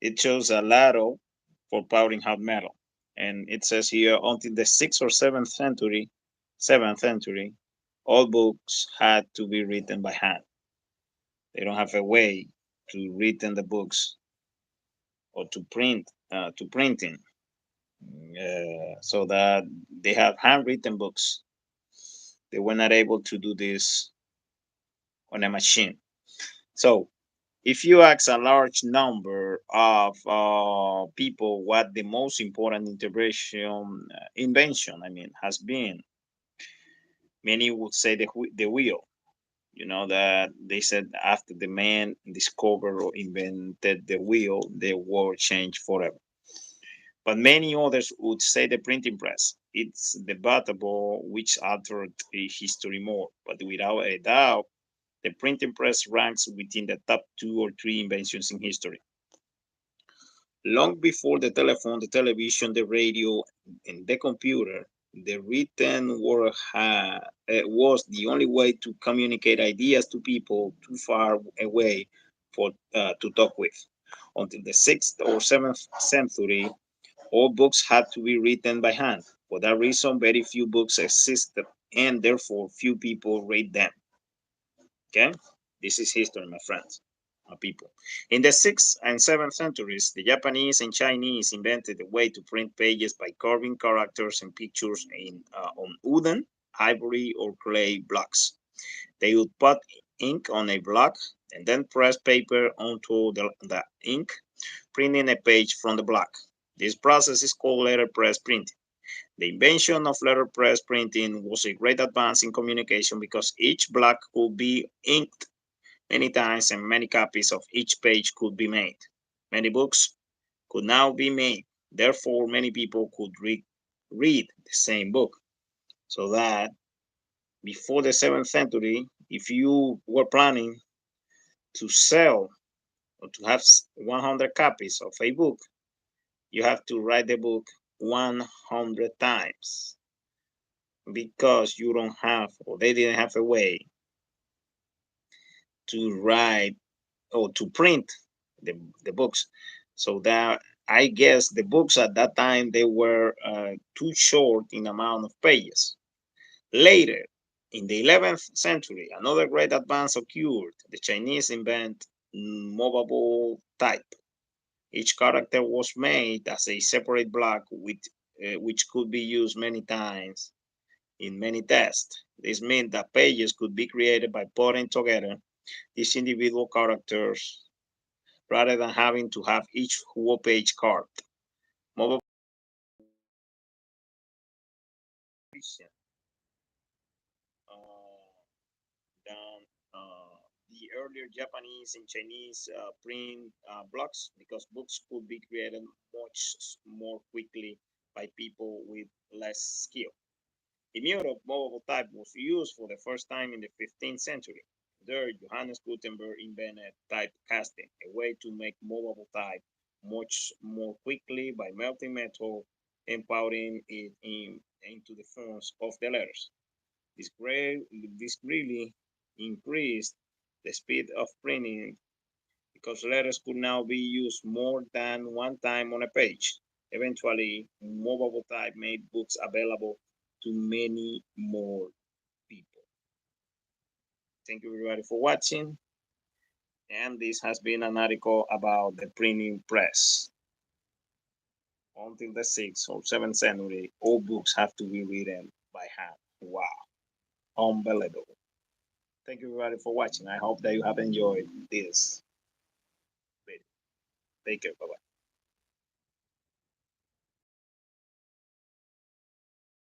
It chose a ladle for powdering hot metal. And it says here until the 6th or 7th century, all books had to be written by hand. They don't have a way to written the books or to printing, so that they have handwritten books. They were not able to do this on a machine. So if you ask a large number of people what the most important invention, I mean, has been, many would say the wheel. You know that they said after the man discovered or invented the wheel, the world changed forever. But many others would say the printing press. It's debatable which altered history more, but without a doubt, the printing press ranks within the top two or three inventions in history. Long before the telephone, the television, the radio, and the computer, the written word was the only way to communicate ideas to people too far away to talk with. Until the 6th or 7th century, all books had to be written by hand. For that reason, very few books existed, and therefore few people read them. Okay, this is history, my friends, my people. In the 6th and 7th centuries, the Japanese and Chinese invented a way to print pages by carving characters and pictures on wooden, ivory, or clay blocks. They would put ink on a block and then press paper onto the ink, printing a page from the block. This process is called letterpress printing. The invention of letterpress printing was a great advance in communication because each block could be inked many times and many copies of each page could be made. Many books could now be made. Therefore, many people could read the same book. So that before the 7th century, if you were planning to sell or to have 100 copies of a book, you have to write the book 100 times because you don't have, or they didn't have a way to write or to print the, the books. So that I guess the books at that time they were too short in amount of pages. Later, in the 11th century, another great advance occurred. The Chinese invent movable type. Each character was made as a separate block which could be used many times in many tests. This meant that pages could be created by putting together these individual characters rather than having to have each whole page carved. Mobile uh, than the earlier Japanese and Chinese print blocks because books could be created much more quickly by people with less skill. In Europe, movable type was used for the first time in the 15th century. There, Johannes Gutenberg invented typecasting, a way to make movable type much more quickly by melting metal and powdering it into the forms of the letters. This, this greatly increased the speed of printing because letters could now be used more than one time on a page. Eventually, movable type made books available to many more people. Thank you everybody for watching. And this has been an article about the printing press. Until the 6th or 7th century, all books have to be written by hand. Wow, unbelievable. Thank you everybody for watching. I hope that you have enjoyed this video. Take care. Bye bye.